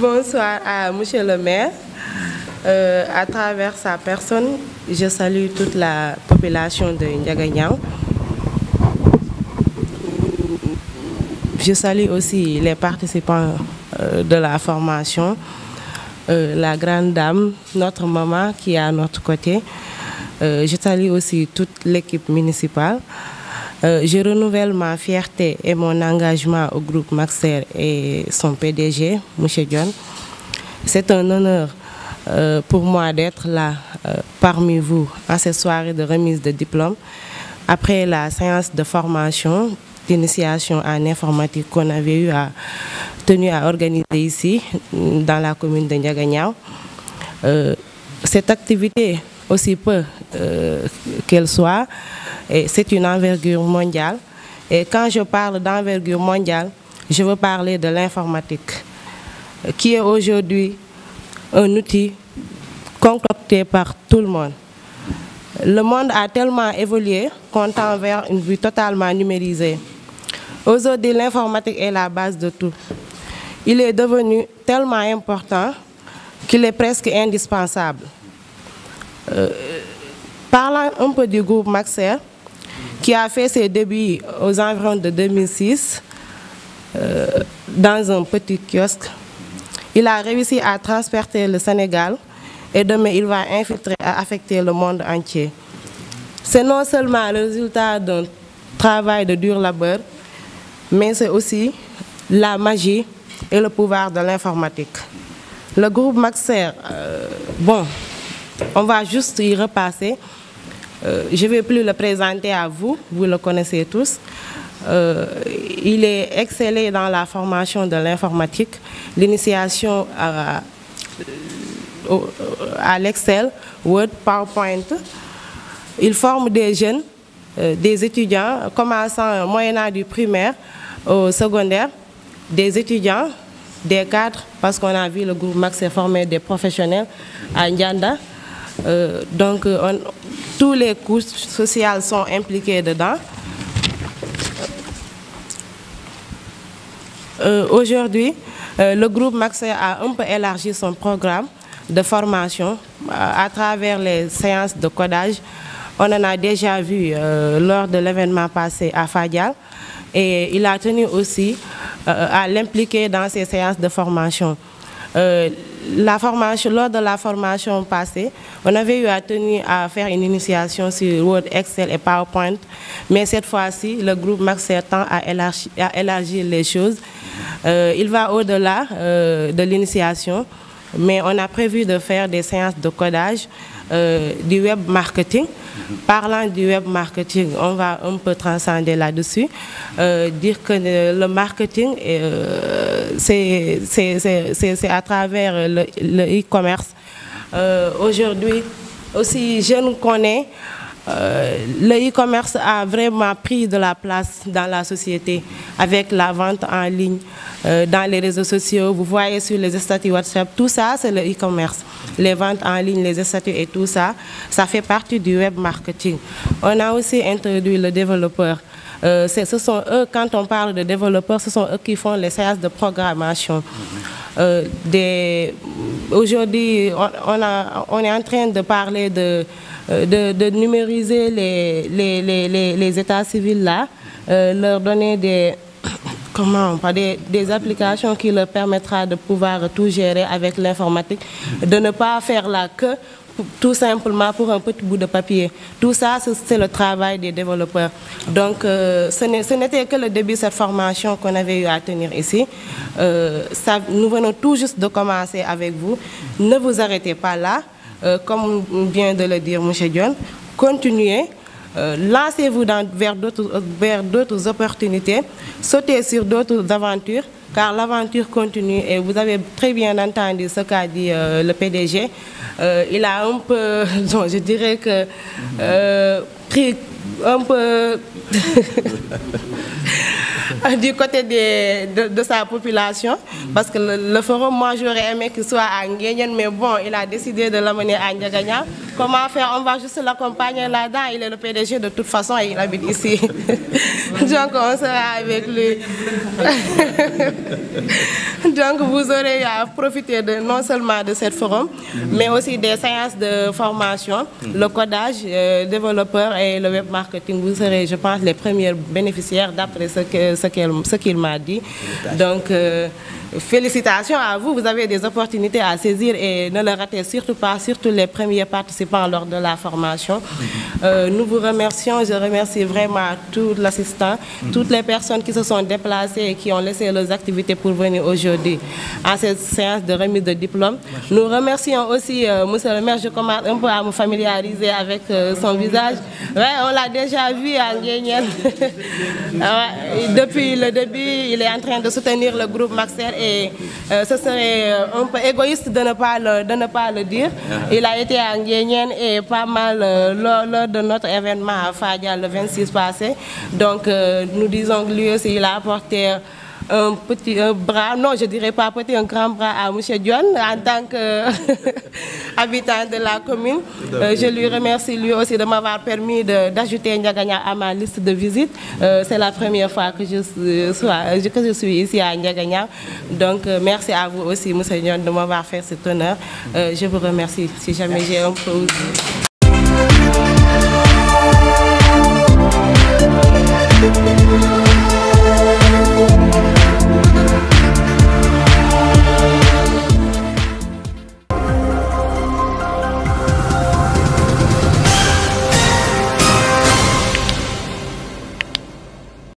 Bonsoir à Monsieur le maire. À travers sa personne, je salue toute la population de Ndiaganiao. Je salue aussi les participants de la formation, la grande dame, notre maman qui est à notre côté. Je salue aussi toute l'équipe municipale. Je renouvelle ma fierté et mon engagement au groupe Maxer et son PDG, M. John. C'est un honneur pour moi d'être là parmi vous à cette soirée de remise de diplôme. Après la séance de formation d'initiation en informatique qu'on avait tenu à organiser ici, dans la commune de Ndiaganiao. Cette activité, aussi peu qu'elle soit, c'est une envergure mondiale. Et quand je parle d'envergure mondiale, je veux parler de l'informatique, qui est aujourd'hui un outil concocté par tout le monde. Le monde a tellement évolué qu'on tend vers une vue totalement numérisée. Aujourd'hui, l'informatique est la base de tout. Il est devenu tellement important qu'il est presque indispensable. Parlant un peu du groupe Maxer, qui a fait ses débuts aux environs de 2006 dans un petit kiosque, il a réussi à transpercer le Sénégal et demain il va infiltrer et affecter le monde entier. C'est non seulement le résultat d'un travail de dur labeur, mais c'est aussi la magie et le pouvoir de l'informatique. Le groupe Maxer, bon, on va juste y repasser. Je ne vais plus le présenter à vous, vous le connaissez tous. Il est excellé dans la formation de l'informatique, l'initiation à l'Excel, Word, PowerPoint. Il forme des jeunes, des étudiants, commençant moyennant du primaire au secondaire, des étudiants, des cadres, parce qu'on a vu le groupe Maxer former des professionnels à Ndianda. Donc, tous les couches sociales sont impliquées dedans. Aujourd'hui, le groupe Maxer a un peu élargi son programme de formation à travers les séances de codage. On en a déjà vu lors de l'événement passé à Fadial et il a tenu aussi à l'impliquer dans ces séances de formation. Lors de la formation passée, on avait eu à tenir à faire une initiation sur Word, Excel et PowerPoint, mais cette fois-ci, le groupe Maxer tend à élargir les choses. Il va au-delà de l'initiation, mais on a prévu de faire des séances de codage, du web marketing. Parlant du web marketing, on va un peu transcender là-dessus, dire que le marketing, c'est à travers le e-commerce. Aujourd'hui, aussi je nous connais, le e-commerce a vraiment pris de la place dans la société avec la vente en ligne, dans les réseaux sociaux. Vous voyez sur les statuts WhatsApp, tout ça c'est le e-commerce. Les ventes en ligne, les statuts et tout ça, ça fait partie du web marketing. On a aussi introduit le développeur. Ce sont eux, quand on parle de développeurs, ce sont eux qui font les séances de programmation. Aujourd'hui, on est en train de parler de numériser les états civils là, leur donner des applications qui leur permettra de pouvoir tout gérer avec l'informatique, de ne pas faire la queue tout simplement pour un petit bout de papier. Tout ça, c'est le travail des développeurs. Donc, ce n'était que le début de cette formation qu'on avait eu à tenir ici. Nous venons tout juste de commencer avec vous. Ne vous arrêtez pas là. Comme vient de le dire M. John, continuez. Lancez-vous vers d'autres opportunités, sautez sur d'autres aventures, car l'aventure continue et vous avez très bien entendu ce qu'a dit le PDG. Il a un peu, non, je dirais que, pris un peu du côté de sa population. Parce que le forum, moi j'aurais aimé qu'il soit à Nguyen, mais bon, il a décidé de l'amener à Ndiagana. Comment faire? On va juste l'accompagner là-dedans. Il est le PDG de toute façon et il habite ici. Donc on sera avec lui. Donc vous aurez à profiter non seulement de ce forum, mais aussi des séances de formation, le codage, développeur et le web marketing. Vous serez, je pense, les premiers bénéficiaires d'après ce qu'il m'a dit. Donc, félicitations à vous. Vous avez des opportunités à saisir et ne le ratez surtout pas, surtout les premiers participants lors de la formation. Nous vous remercions. Je remercie vraiment tout l'assistant, toutes les personnes qui se sont déplacées et qui ont laissé leurs activités pour venir aujourd'hui à cette séance de remise de diplôme. Nous remercions aussi monsieur le maire. Je commence un peu à me familiariser avec son visage. Ouais, on l'a déjà vu à Nguyen. Depuis le début, il est en train de soutenir le groupe Maxer et ce serait un peu égoïste de ne pas le dire. Il a été à Nguyen et pas mal lors de notre événement à Fadia le 26 passé. Donc nous disons que lui aussi il a apporté un bras, non je dirais pas petit, un grand bras à M. Dion en tant qu'habitant de la commune. Je lui remercie lui aussi de m'avoir permis d'ajouter Ndiagana à ma liste de visites. C'est la première fois que je suis ici à Ndiagana. Donc merci à vous aussi M. Dion de m'avoir fait cet honneur. Je vous remercie si jamais j'ai un peu...